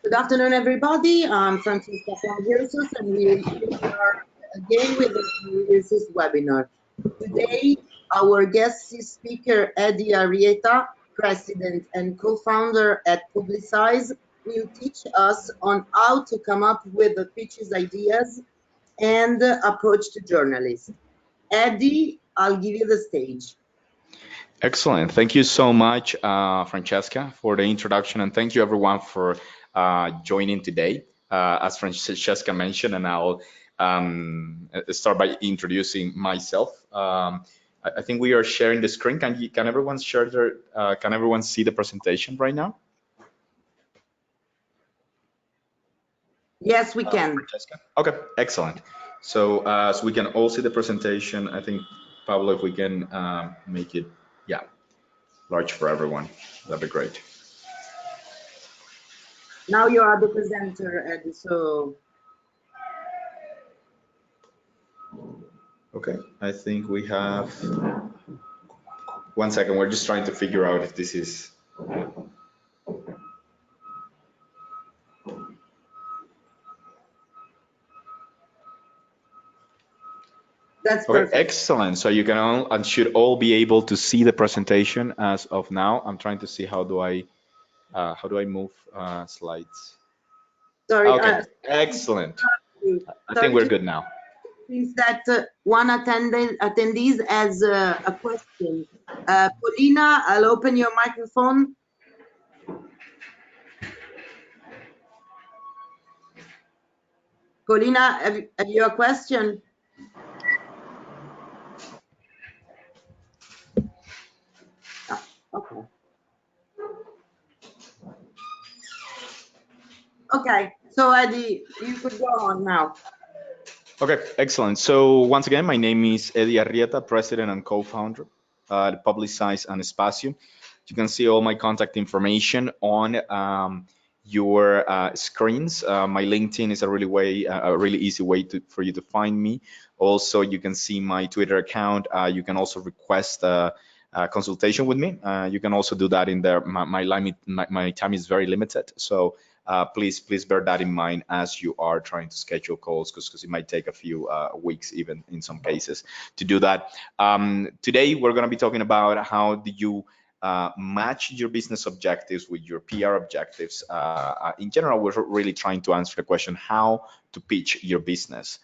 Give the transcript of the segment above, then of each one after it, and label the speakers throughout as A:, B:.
A: Good afternoon, everybody. I'm Francesca from Versus, and we are again with the Versus webinar. Today, our guest speaker, Eddie Arrieta, president and co-founder at Publicize, will teach us on how to come up with the pitches, ideas, and approach to journalists. Eddie, I'll give you the stage.
B: Excellent. Thank you so much, Francesca, for the introduction, and thank you everyone for joining today. As Francesca mentioned, and I'll start by introducing myself. I think we are sharing the screen. Can everyone share their? Can everyone see the presentation right now?
A: Yes, we can.
B: Francesca? Okay, excellent. So we can all see the presentation. I think, Pablo, if we can make it, yeah, large for everyone, that'd be great.
A: Now you are the presenter, Eddie, so.
B: Okay, I think we have, 1 second, we're just trying to figure out if this is.
A: That's perfect.
B: Okay, excellent. So you can all and should all be able to see the presentation as of now. I'm trying to see how do I move slides.
A: Sorry.
B: Okay, excellent. I think we're good now.
A: Is that one attendees has a question. Paulina, I'll open your microphone. Paulina, have you a question? Okay. Okay, so Eddie, you could go on now.
B: Okay, excellent. So once again, my name is Eddie Arrieta, president and co-founder at Publicize and Espacio. You can see all my contact information on your screens. My LinkedIn is a really easy way for you to find me. Also, you can see my Twitter account. You can also request a consultation with me. You can also do that in there. My time is very limited, so please bear that in mind as you are trying to schedule calls, because it might take a few weeks, even in some cases, to do that. Today, we're going to be talking about how do you match your business objectives with your PR objectives. In general, we're really trying to answer the question how to pitch your business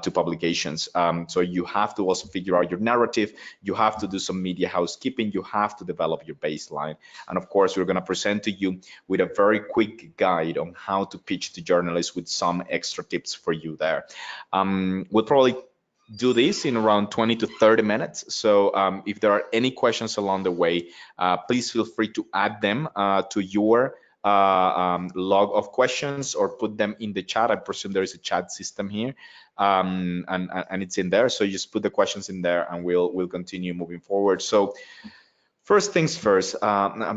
B: to publications. So you have to also figure out your narrative. You have to do some media housekeeping. You have to develop your baseline. And of course, we're going to present to you with a very quick guide on how to pitch to journalists with some extra tips for you there. We'll probably do this in around 20 to 30 minutes. So if there are any questions along the way, please feel free to add them to your log of questions or put them in the chat. I presume there is a chat system here, and it's in there. So you just put the questions in there and we'll continue moving forward. So first things first,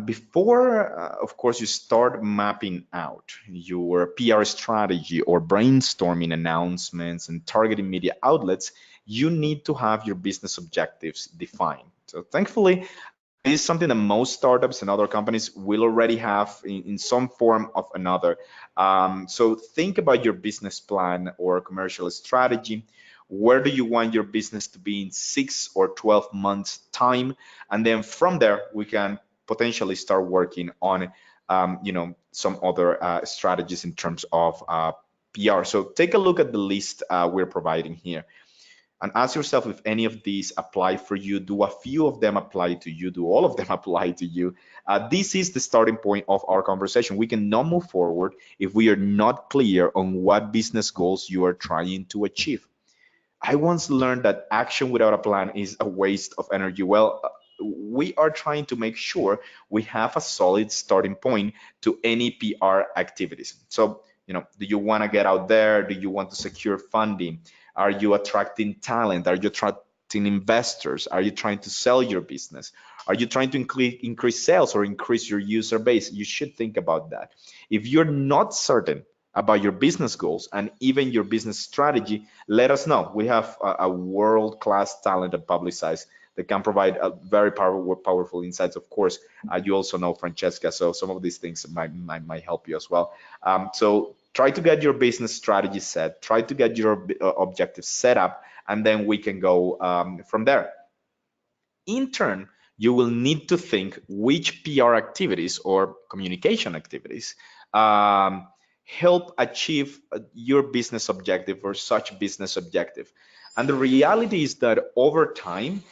B: before, of course, you start mapping out your PR strategy or brainstorming announcements and targeting media outlets, you need to have your business objectives defined. So thankfully, this is something that most startups and other companies will already have in some form of another. So think about your business plan or commercial strategy. Where do you want your business to be in 6 or 12 months time? And then from there, we can potentially start working on, some other strategies in terms of PR. So take a look at the list we're providing here. And ask yourself if any of these apply for you. Do a few of them apply to you? Do all of them apply to you? This is the starting point of our conversation. We cannot move forward if we are not clear on what business goals you are trying to achieve. I once learned that action without a plan is a waste of energy. Well, we are trying to make sure we have a solid starting point to any PR activities. So, do you want to get out there? Do you want to secure funding? Are you attracting talent? Are you attracting investors? Are you trying to sell your business? Are you trying to increase sales or increase your user base? You should think about that. If you're not certain about your business goals and even your business strategy, let us know. We have a world-class talent at Publicize that can provide very powerful insights. Of course, you also know Francesca, so some of these things might help you as well. So try to get your business strategy set, try to get your objectives set up, and then we can go from there. In turn, you will need to think which PR activities or communication activities help achieve your business objective or such business objective. And the reality is that over time,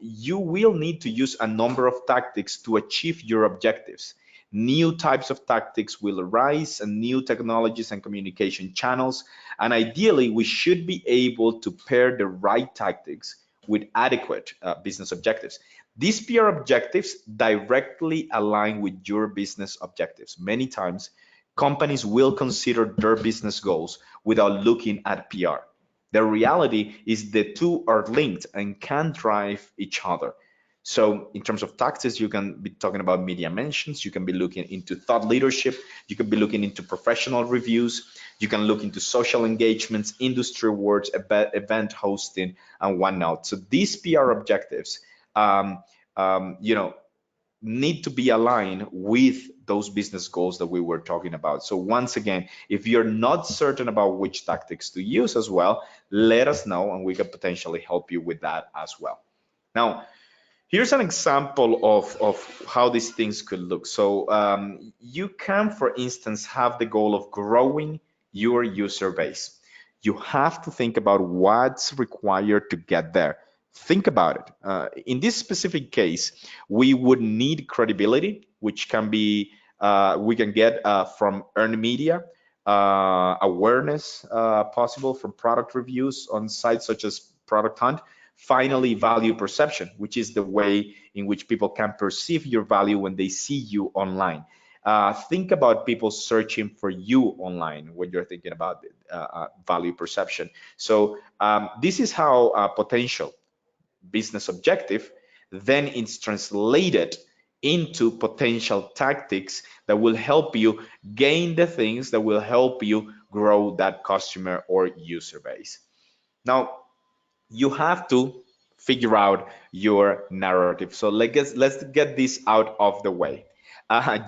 B: you will need to use a number of tactics to achieve your objectives. New types of tactics will arise and new technologies and communication channels. And ideally, we should be able to pair the right tactics with adequate business objectives. These PR objectives directly align with your business objectives. Many times, companies will consider their business goals without looking at PR. The reality is the two are linked and can drive each other. So in terms of tactics, you can be talking about media mentions, you can be looking into thought leadership, you can be looking into professional reviews, you can look into social engagements, industry awards, event hosting, and whatnot. So these PR objectives, you know, need to be aligned with those business goals that we were talking about. So once again, if you're not certain about which tactics to use as well, let us know and we can potentially help you with that as well. Now, here's an example of how these things could look. So you can, for instance, have the goal of growing your user base. You have to think about what's required to get there. Think about it. In this specific case, we would need credibility, which can be we can get from earned media, awareness possible from product reviews on sites such as Product Hunt. Finally, value perception, which is the way in which people can perceive your value when they see you online. Think about people searching for you online when you're thinking about value perception. So this is how potential business objective then it's translated into potential tactics that will help you gain the things that will help you grow that customer or user base. Now, you have to figure out your narrative. So let's get this out of the way.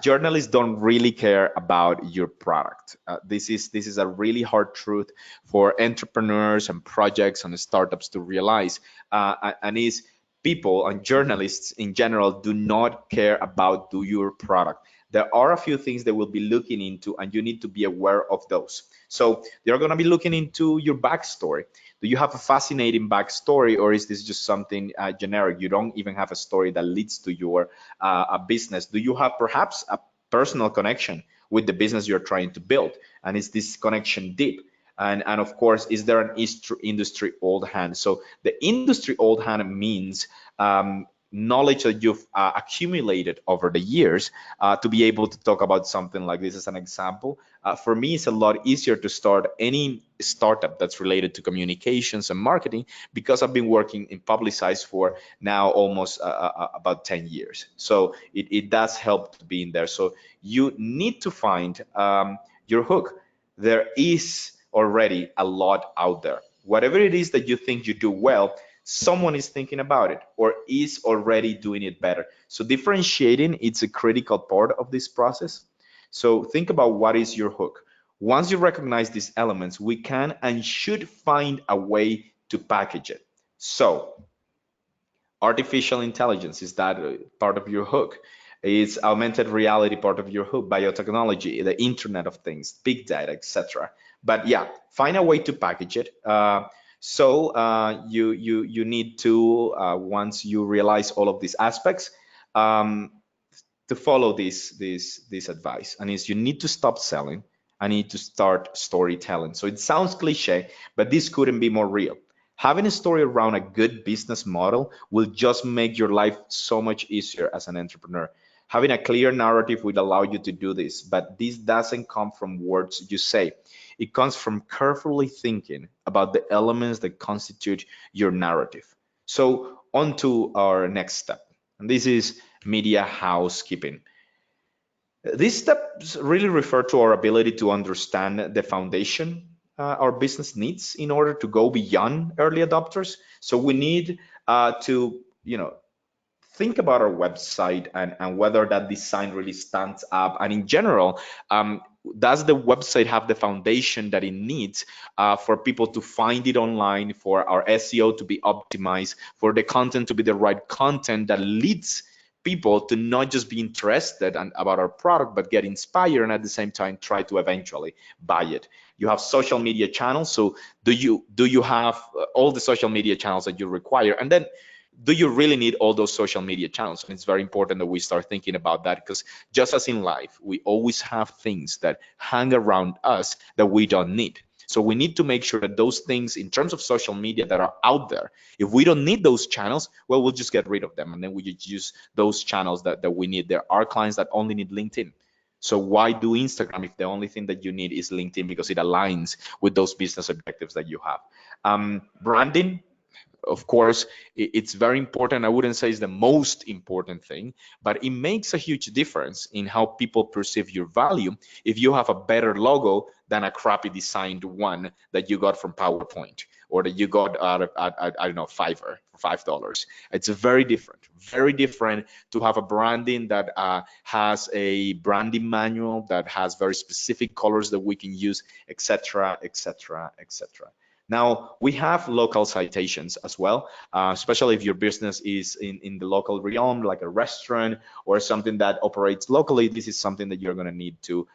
B: Journalists don't really care about your product. This is a really hard truth for entrepreneurs and projects and startups to realize, and is people and journalists in general do not care about your product. There are a few things they will be looking into, and you need to be aware of those. So they're going to be looking into your backstory. Do you have a fascinating backstory, or is this just something generic? You don't even have a story that leads to your business. Do you have perhaps a personal connection with the business you're trying to build? And is this connection deep? And of course, is there an industry old hand? So the industry old hand means knowledge that you've accumulated over the years to be able to talk about something like this as an example. For me, it's a lot easier to start any startup that's related to communications and marketing because I've been working in Publicize for now almost about 10 years. So it does help to be in there. So you need to find your hook. There is already a lot out there. Whatever it is that you think you do well, someone is thinking about it or is already doing it better. So differentiating, it's a critical part of this process. So think about what is your hook. Once you recognize these elements, we can and should find a way to package it. So artificial intelligence, is that part of your hook? Is augmented reality part of your hook? Biotechnology, the Internet of Things, big data, etc. But yeah, find a way to package it. So you need to once you realize all of these aspects, to follow this advice, and is you need to stop selling. I need to start storytelling. So it sounds cliche, but this couldn't be more real. Having a story around a good business model will just make your life so much easier as an entrepreneur. Having a clear narrative will allow you to do this, but this doesn't come from words you say. It comes from carefully thinking about the elements that constitute your narrative. So on to our next step, and this is media housekeeping. These steps really refer to our ability to understand the foundation our business needs in order to go beyond early adopters. So we need to think about our website and whether that design really stands up. And in general, does the website have the foundation that it needs for people to find it online, for our SEO to be optimized, for the content to be the right content that leads people to not just be interested about our product, but get inspired and at the same time try to eventually buy it. You have social media channels. So do you have all the social media channels that you require? And then do you really need all those social media channels? And it's very important that we start thinking about that, because just as in life, we always have things that hang around us that we don't need. So we need to make sure that those things in terms of social media that are out there, if we don't need those channels, well, we'll just get rid of them. And then we just use those channels that we need. There are clients that only need LinkedIn. So why do Instagram if the only thing that you need is LinkedIn, because it aligns with those business objectives that you have? Branding, of course, it's very important. I wouldn't say it's the most important thing, but it makes a huge difference in how people perceive your value if you have a better logo than a crappy designed one that you got from PowerPoint or that you got out of, I don't know, Fiverr for $5. It's very different to have a branding that has a branding manual that has very specific colors that we can use, etc., etc., etc. Now, we have local citations as well, especially if your business is in the local realm, like a restaurant or something that operates locally. This is something that you're going to need to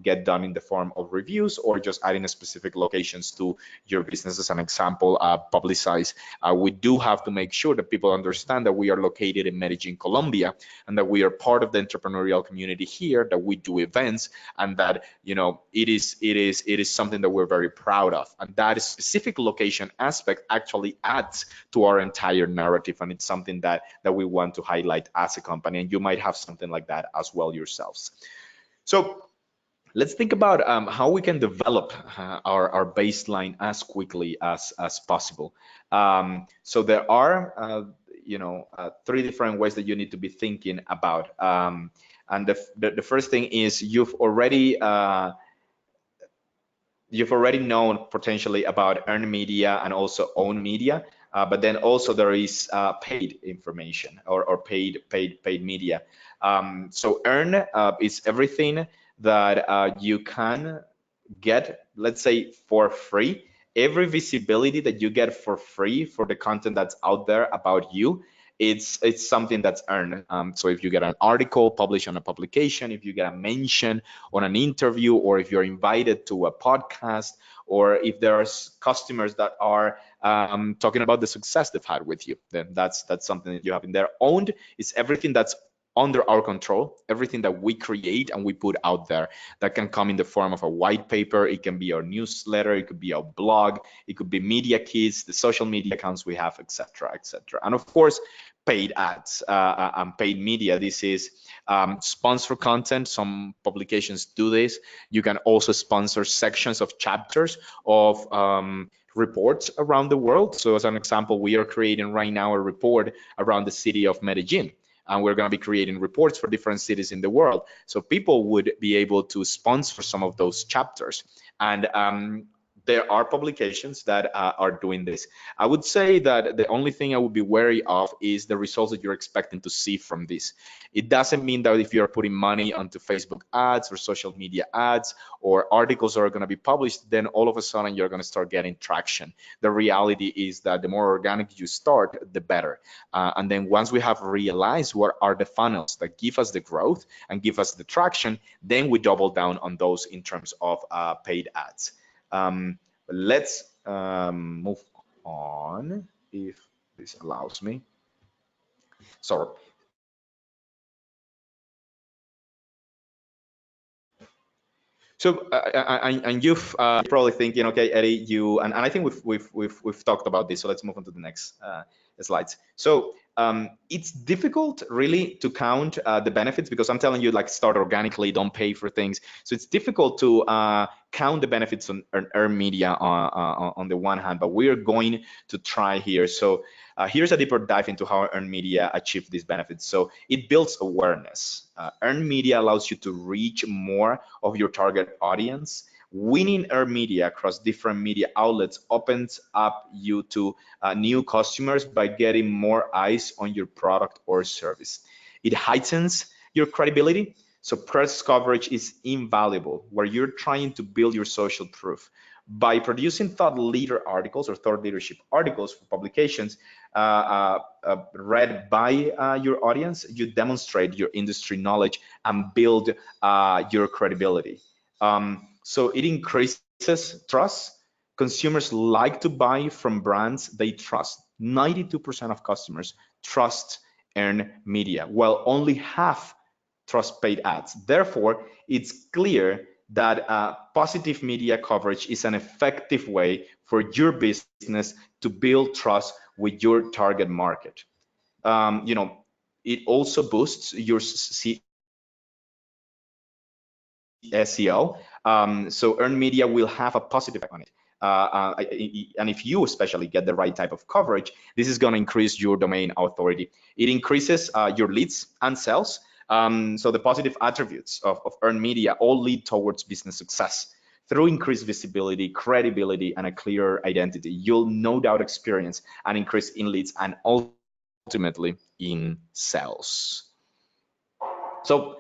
B: get done in the form of reviews or just adding specific locations to your business. As an example, publicize. We do have to make sure that people understand that we are located in Medellin, Colombia, and that we are part of the entrepreneurial community here, that we do events, and that it is something that we're very proud of. And that specific location aspect actually adds to our entire narrative, and it's something that we want to highlight as a company. And you might have something like that as well yourselves. So let's think about how we can develop our baseline as quickly as possible. So there are, three different ways that you need to be thinking about. And the first thing is you've already known potentially about earned media and also owned media, but then also there is paid information or paid media. So earn is everything that you can get, let's say, for free. Every visibility that you get for free for the content that's out there about you, it's something that's earned. So if you get an article published on a publication, if you get a mention on an interview, or if you're invited to a podcast, or if there's customers that are talking about the success they've had with you, then that's something that you have in there. Owned is everything that's under our control, everything that we create and we put out there. That can come in the form of a white paper, it can be our newsletter, it could be our blog, it could be media kits, the social media accounts we have, etc., etc. And of course, paid ads and paid media. This is sponsor content. Some publications do this. You can also sponsor sections of chapters of reports around the world. So as an example, we are creating right now a report around the city of Medellin, and we're going to be creating reports for different cities in the world. So people would be able to sponsor some of those chapters. And there are publications that are doing this. I would say that the only thing I would be wary of is the results that you're expecting to see from this. It doesn't mean that if you're putting money onto Facebook ads or social media ads or articles that are going to be published, then all of a sudden you're going to start getting traction. The reality is that the more organic you start, the better. And then once we have realized what are the funnels that give us the growth and give us the traction, then we double down on those in terms of paid ads. Let's move on if this allows me. Sorry. So and you've probably thinking, okay, Eddie, and I think we've talked about this. So let's move on to the next slides. So it's difficult really to count the benefits, because I'm telling you, like, start organically, don't pay for things. So it's difficult to count the benefits on earned media on the one hand, but we are going to try here. So here's a deeper dive into how earned media achieve these benefits. So it builds awareness. Earned media allows you to reach more of your target audience winning earned media across different media outlets opens up you to new customers by getting more eyes on your product or service. It heightens your credibility. So press coverage is invaluable where you're trying to build your social proof. By producing thought leader articles or thought leadership articles for publications read by your audience, you demonstrate your industry knowledge and build your credibility. So it increases trust. Consumers like to buy from brands they trust. 92% of customers trust earned media, while only half trust paid ads. Therefore, it's clear that positive media coverage is an effective way for your business to build trust with your target market. It also boosts your SEO. So earned media will have a positive effect on it. And if you especially get the right type of coverage, this is going to increase your domain authority. It increases your leads and sales. So the positive attributes of earned media all lead towards business success. Through increased visibility, credibility, and a clear identity, you'll no doubt experience an increase in leads and ultimately in sales. So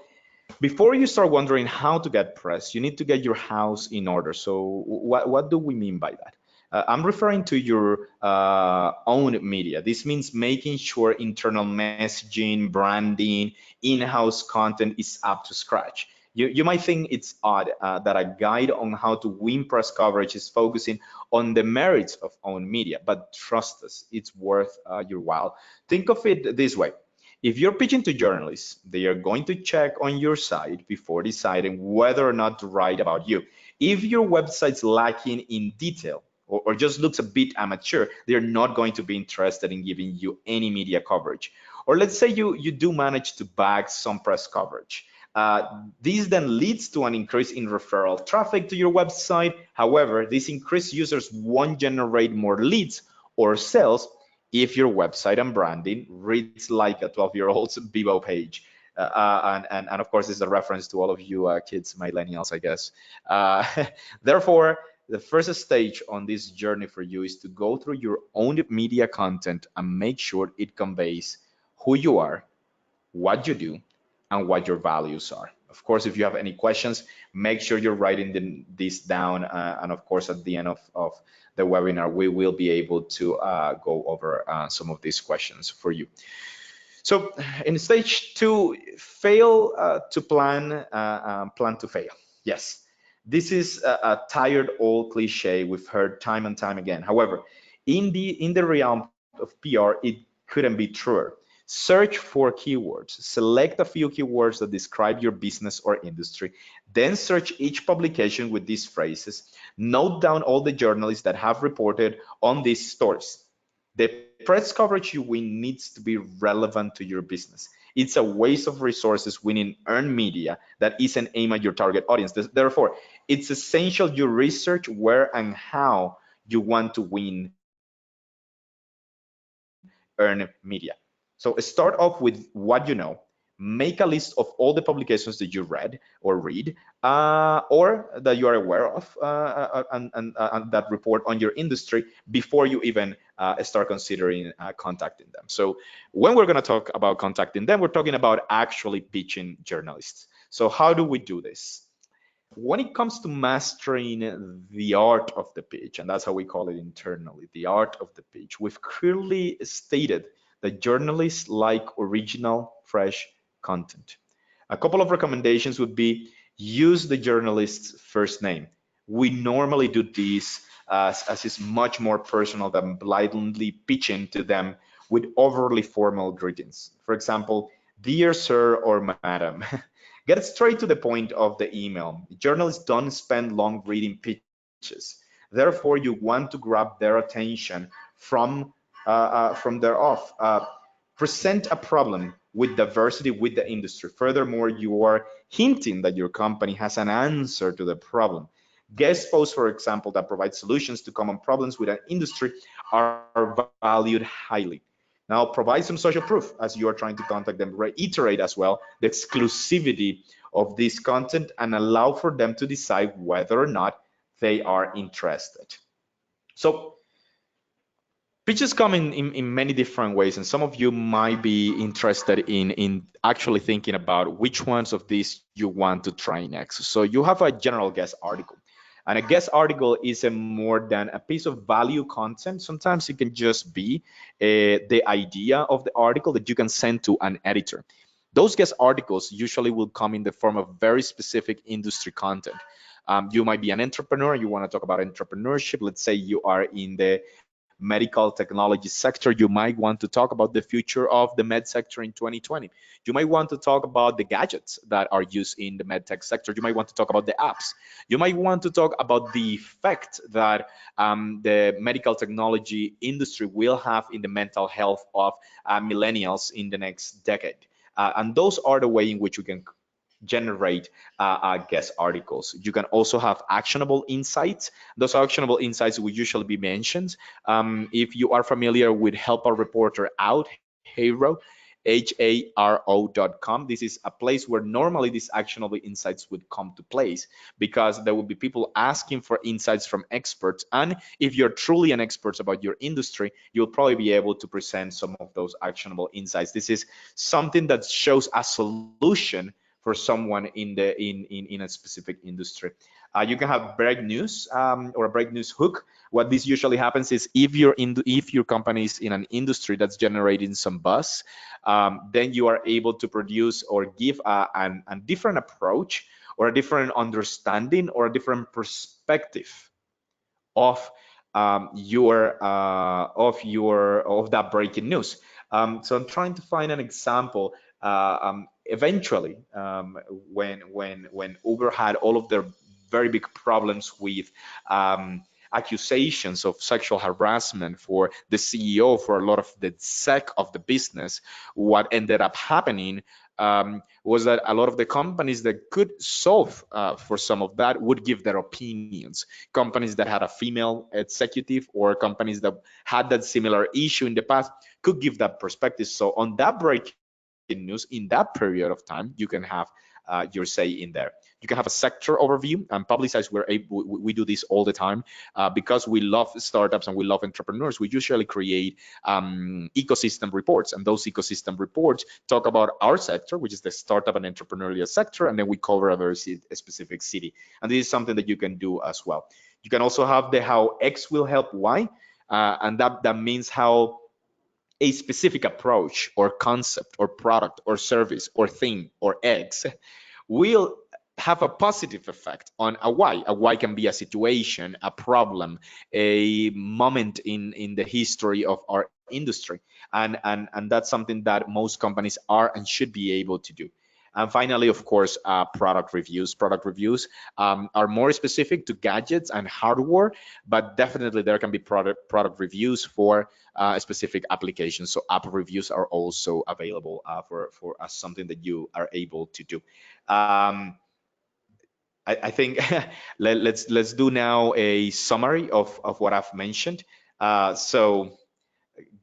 B: before you start wondering how to get press, you need to get your house in order. So what do we mean by that? I'm referring to your own media. This means making sure internal messaging, branding, in-house content is up to scratch. You might think it's odd that a guide on how to win press coverage is focusing on the merits of own media, but trust us, it's worth your while. Think of it this way. If you're pitching to journalists, they are going to check on your site before deciding whether or not to write about you. If your website's lacking in detail or just looks a bit amateur, they're not going to be interested in giving you any media coverage. Or let's say you do manage to bag some press coverage. This then leads to an increase in referral traffic to your website. However, these increased users won't generate more leads or sales if your website and branding reads like a 12-year-old's Vivo page. And of course, this is a reference to all of you kids, millennials, I guess. Therefore, the first stage on this journey for you is to go through your own media content and make sure it conveys who you are, what you do, and what your values are. Of course, if you have any questions, make sure you're writing this down. And of course, at the end of the webinar, we will be able to go over some of these questions for you. So in stage 2, fail to plan, plan to fail. Yes, this is a tired old cliche we've heard time and time again. However, in the realm of PR, it couldn't be truer. Search for keywords. Select a few keywords that describe your business or industry. Then search each publication with these phrases. Note down all the journalists that have reported on these stories. The press coverage you win needs to be relevant to your business. It's a waste of resources winning earned media that isn't aimed at your target audience. Therefore, it's essential you research where and how you want to win earned media. So start off with what you know. Make a list of all the publications that you read or read or that you are aware of and that report on your industry before you even start considering contacting them. So when we're going to talk about contacting them, we're talking about actually pitching journalists. So how do we do this? When it comes to mastering the art of the pitch, and that's how we call it internally, the art of the pitch, we've clearly stated that journalists like original, fresh content. A couple of recommendations would be use the journalist's first name. We normally do this as it's much more personal than blindly pitching to them with overly formal greetings. For example, dear sir or madam. Get straight to the point of the email. Journalists don't spend long reading pitches. Therefore, you want to grab their attention from there off. Present a problem with diversity with the industry. Furthermore, you are hinting that your company has an answer to the problem. Guest posts, for example, that provide solutions to common problems with an industry are valued highly. Now, provide some social proof as you are trying to contact them. Reiterate as well the exclusivity of this content and allow for them to decide whether or not they are interested. So pitches come in many different ways, and some of you might be interested in actually thinking about which ones of these you want to try next. So you have a general guest article. And a guest article is a more than a piece of value content. Sometimes it can just be the idea of the article that you can send to an editor. Those guest articles usually will come in the form of very specific industry content. You might be an entrepreneur, you want to talk about entrepreneurship. Let's say you are in the medical technology sector. You might want to talk about the future of the med sector in 2020. You might want to talk about the gadgets that are used in the med tech sector. You might want to talk about the apps. You might want to talk about the effect that the medical technology industry will have in the mental health of millennials in the next decade. And those are the way in which you can generate guest articles. You can also have actionable insights. Those actionable insights will usually be mentioned. If you are familiar with Help a Reporter Out, Hero, HARO.com. This is a place where normally these actionable insights would come to place because there will be people asking for insights from experts. And if you're truly an expert about your industry, you'll probably be able to present some of those actionable insights. This is something that shows a solution for someone in a specific industry. You can have break news or a break news hook. What this usually happens is if your company is in an industry that's generating some buzz, then you are able to produce or give a different approach or a different understanding or a different perspective of of that breaking news. So I'm trying to find an example. Eventually, when Uber had all of their very big problems with accusations of sexual harassment for the CEO, for a lot of the sec of the business, what ended up happening was that a lot of the companies that could solve for some of that would give their opinions. Companies that had a female executive or companies that had that similar issue in the past could give that perspective. So on that breaking news, in that period of time, you can have your say in there. You can have a sector overview and publicize. We do this all the time because we love startups and we love entrepreneurs. We usually create ecosystem reports, and those ecosystem reports talk about our sector, which is the startup and entrepreneurial sector, and then we cover a specific city. And this is something that you can do as well. You can also have the how X will help Y, and that means how a specific approach or concept or product or service or thing or X will have a positive effect on a Y. A Y can be a situation, a problem, a moment in the history of our industry. And that's something that most companies are and should be able to do. And finally, of course, product reviews. Product reviews are more specific to gadgets and hardware, but definitely there can be product reviews for specific applications. So app reviews are also available for something that you are able to do. I think let's do now a summary of what I've mentioned. So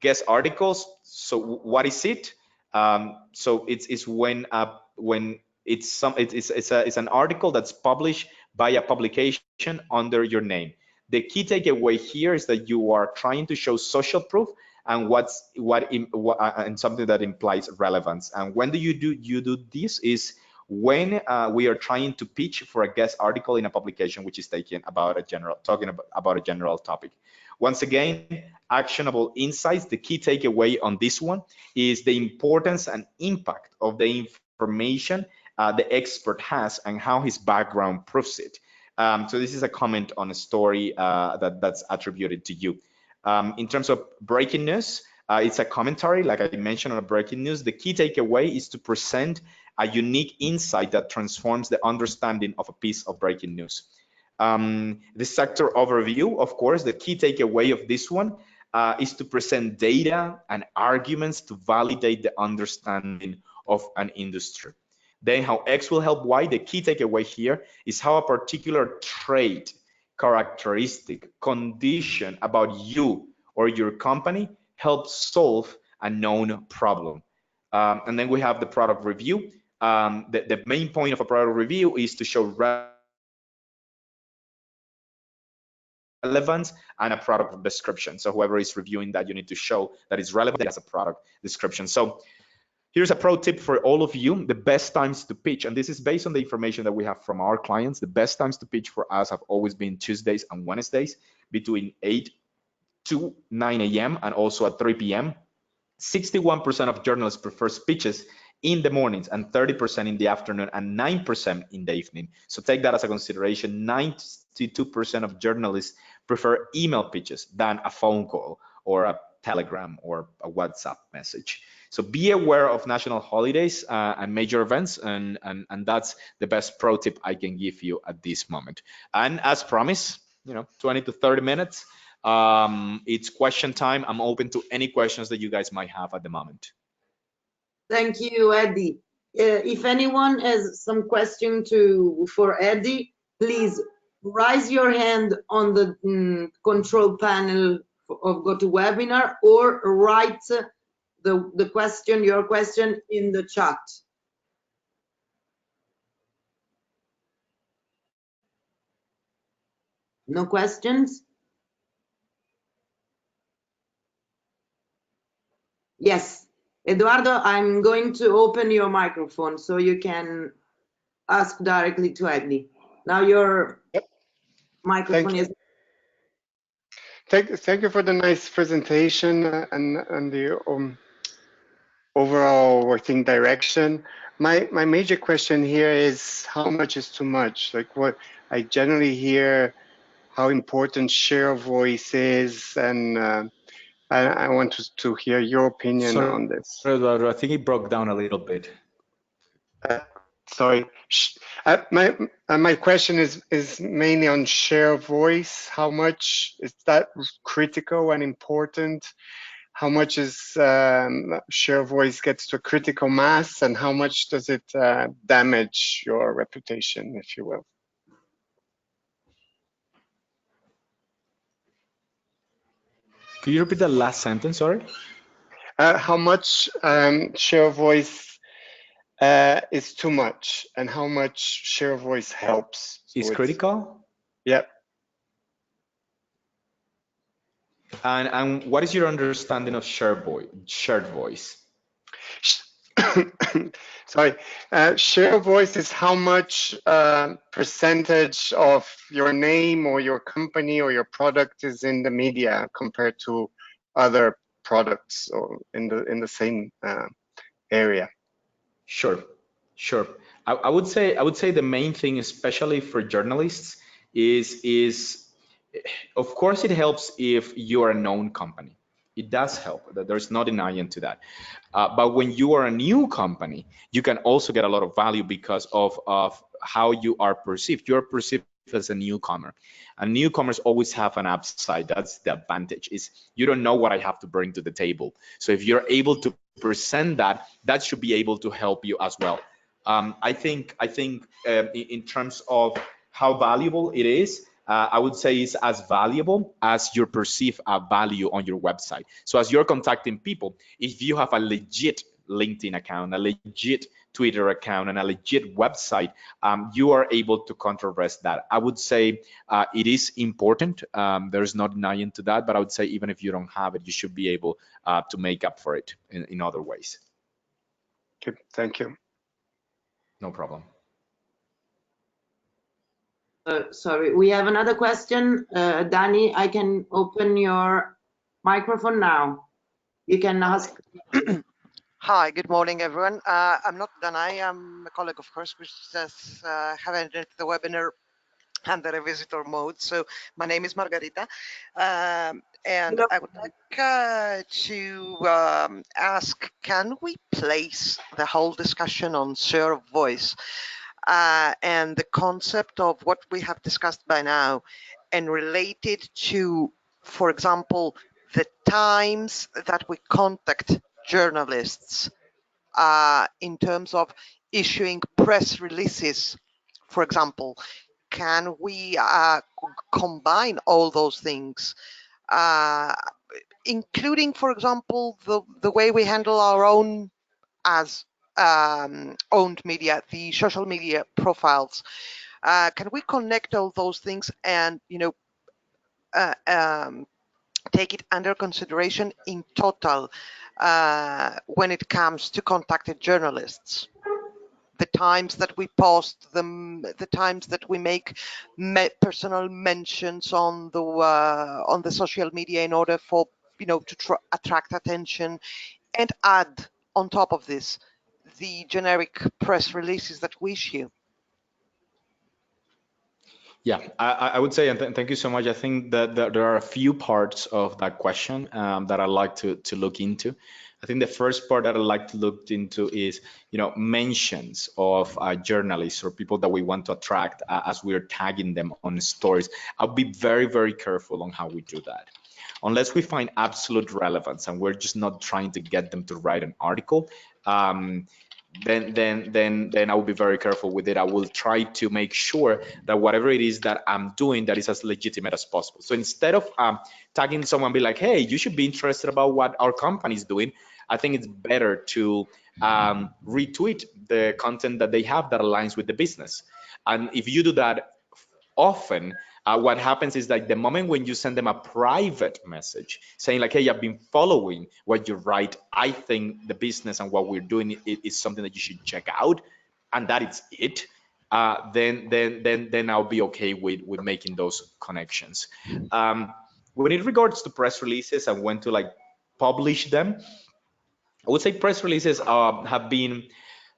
B: guest articles. So what is it? So it's when it's an article that's published by a publication under your name. The key takeaway here is that you are trying to show social proof and and something that implies relevance. And when do you do this is when we are trying to pitch for a guest article in a publication which is talking about a general topic. Once again, actionable insights. The key takeaway on this one is the importance and impact of the information the expert has and how his background proves it. So this is a comment on a story that's attributed to you. In terms of breaking news, it's a commentary, like I mentioned on a breaking news. The key takeaway is to present a unique insight that transforms the understanding of a piece of breaking news. The sector overview, of course, the key takeaway of this one is to present data and arguments to validate the understanding of an industry. Then how X will help Y, the key takeaway here is how a particular trait, characteristic, condition about you or your company helps solve a known problem. And then we have the product review. The main point of a product review is to show relevance to the industry. relevance and a product description. So whoever is reviewing that, you need to show that it's relevant as a product description. So here's a pro tip for all of you. The best times to pitch, and this is based on the information that we have from our clients, the best times to pitch for us have always been Tuesdays and Wednesdays between 8 to 9 a.m. and also at 3 p.m. 61% of journalists prefer pitches in the mornings and 30% in the afternoon and 9% in the evening. So take that as a consideration. 92% of journalists prefer email pitches than a phone call or a Telegram or a WhatsApp message. So be aware of national holidays and major events, and that's the best pro tip I can give you at this moment. And as promised, 20 to 30 minutes. It's question time. I'm open to any questions that you guys might have at the moment.
A: Thank you, Eddie. If anyone has some question for Eddie, please raise your hand on the control panel of GoToWebinar, or write your question in the chat. No questions? Yes. Eduardo, I'm going to open your microphone so you can ask directly to Eddie. Now your microphone is.
C: Thank you for the nice presentation and the overall, I think, direction. My major question here is, how much is too much? Like, what I generally hear, how important share of voice is, and I want to hear your opinion on this.
B: Eduardo, I think it broke down a little bit.
C: Sorry. My question is mainly on share of voice. How much is that critical and important? How much is share of voice gets to a critical mass, and how much does it damage your reputation, if you will?
B: Could you repeat the last sentence, sorry?
C: How much share of voice is too much, and how much share of voice helps?
B: Is critical?
C: Yeah.
B: And what is your understanding of shared voice?
C: Sorry, share of voice is how much percentage of your name or your company or your product is in the media compared to other products or in the same area.
B: Sure. I would say the main thing, especially for journalists, is of course it helps if you are a known company. It does help. There's no denying to that. But when you are a new company, you can also get a lot of value because of how you are perceived. You're perceived as a newcomer. And newcomers always have an upside. That's the advantage, is you don't know what I have to bring to the table. So if you're able to present that, that should be able to help you as well. I think in terms of how valuable it is, I would say it's as valuable as your perceived value on your website. So as you're contacting people, if you have a legit LinkedIn account, a legit Twitter account, and a legit website, you are able to contrast that. I would say it is important. There's no denying to that, but I would say even if you don't have it, you should be able to make up for it in other ways.
C: Okay, thank you.
B: No problem.
A: Sorry, we have another question. Danny, I can open your microphone now. You can ask.
D: Hi, good morning, everyone. I'm not Danai, I'm a colleague of hers, which just have entered the webinar under a visitor mode. So my name is Margarita, and
A: Hello.
D: I would like to ask, can we place the whole discussion on share of voice and the concept of what we have discussed by now and relate it to, for example, the times that we contact journalists in terms of issuing press releases, for example? Can we combine all those things, including, for example, the way we handle our own as owned media, the social media profiles? Can we connect all those things and, take it under consideration in total when it comes to contacted journalists? The times that we post them, the times that we make personal mentions on the social media in order for to attract attention, and add on top of this the generic press releases that we issue.
B: Yeah, I would say, and thank you so much. I think that there are a few parts of that question that I'd like to look into. I think the first part that I'd like to look into is, mentions of journalists or people that we want to attract as we're tagging them on stories. I'll be very, very careful on how we do that. Unless we find absolute relevance and we're just not trying to get them to write an article, then I will be very careful with it. I will try to make sure that whatever it is that I'm doing, that is as legitimate as possible. So instead of tagging someone, be like, hey, you should be interested about what our company is doing, I think it's better to retweet the content that they have that aligns with the business. And if you do that often, what happens is that the moment when you send them a private message saying like, hey, I've been following what you write, I think the business and what we're doing is something that you should check out, and that is it, then I'll be okay with making those connections. When it regards to press releases and when to like publish them, I would say press releases have been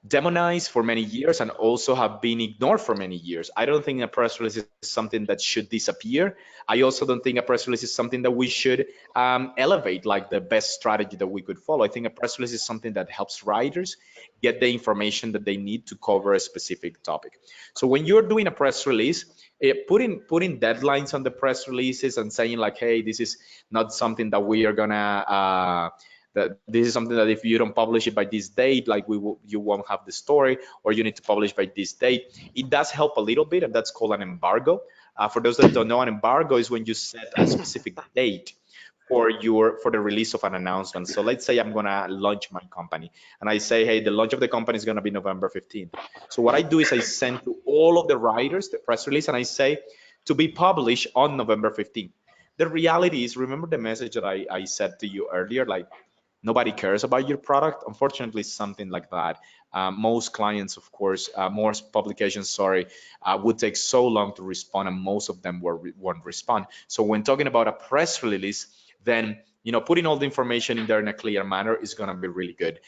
B: demonized for many years and also have been ignored for many years. I don't think a press release is something that should disappear. I also don't think a press release is something that we should elevate like the best strategy that we could follow. I think a press release is something that helps writers get the information that they need to cover a specific topic. So when you're doing a press release, putting deadlines on the press releases and saying like, hey, this is not something that we are gonna that this is something that if you don't publish it by this date, like you won't have the story, or you need to publish by this date. It does help a little bit, and that's called an embargo. For those that don't know, an embargo is when you set a specific date for the release of an announcement. So let's say I'm gonna launch my company, and I say, hey, the launch of the company is gonna be November 15th. So what I do is I send to all of the writers the press release, and I say to be published on November 15th. The reality is, remember the message that I said to you earlier, like, nobody cares about your product. Unfortunately, something like that. Most clients, of course, most publications, sorry, would take so long to respond, and most of them won't respond. So when talking about a press release, then putting all the information in there in a clear manner is going to be really good.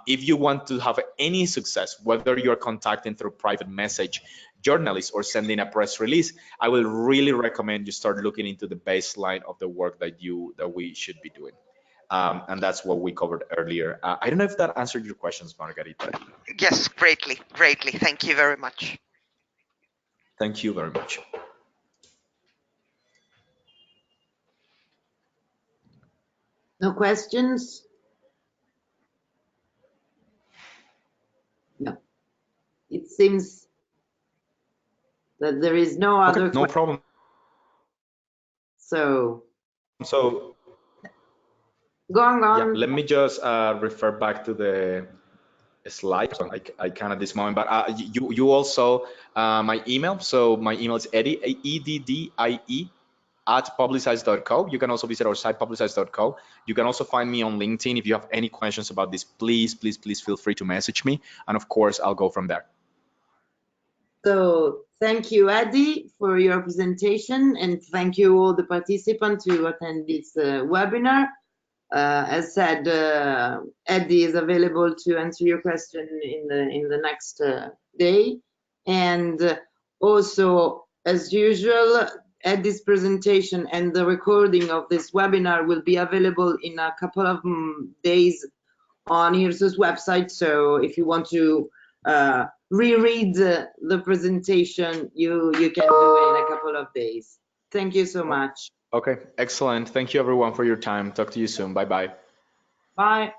B: If you want to have any success, whether you're contacting through private message journalists or sending a press release, I will really recommend you start looking into the baseline of the work that we should be doing. And that's what we covered earlier. I don't know if that answered your questions, Margarita.
D: Yes, greatly. Thank you very much.
B: Thank you very much.
A: No questions? No. It seems that there is no other
B: no problem.
A: So
B: go
A: on.
B: Yeah, let me just refer back to the slides. I can at this moment, but you also my email. So my email is Eddie, EDDIE @publicize.co. You can also visit our site, publicize.co. You can also find me on LinkedIn. If you have any questions about this, please feel free to message me. And of course, I'll go from there.
A: So thank you, Eddie, for your presentation, and thank you all the participants who attend this webinar. As said, Eddie is available to answer your question in the next day. And also, as usual, Eddie's presentation and the recording of this webinar will be available in a couple of days on IRSU's website. So if you want to reread the presentation, you can do it in a couple of days. Thank you so much.
B: Okay, excellent. Thank you everyone for your time. Talk to you soon. Bye-bye.
A: Bye.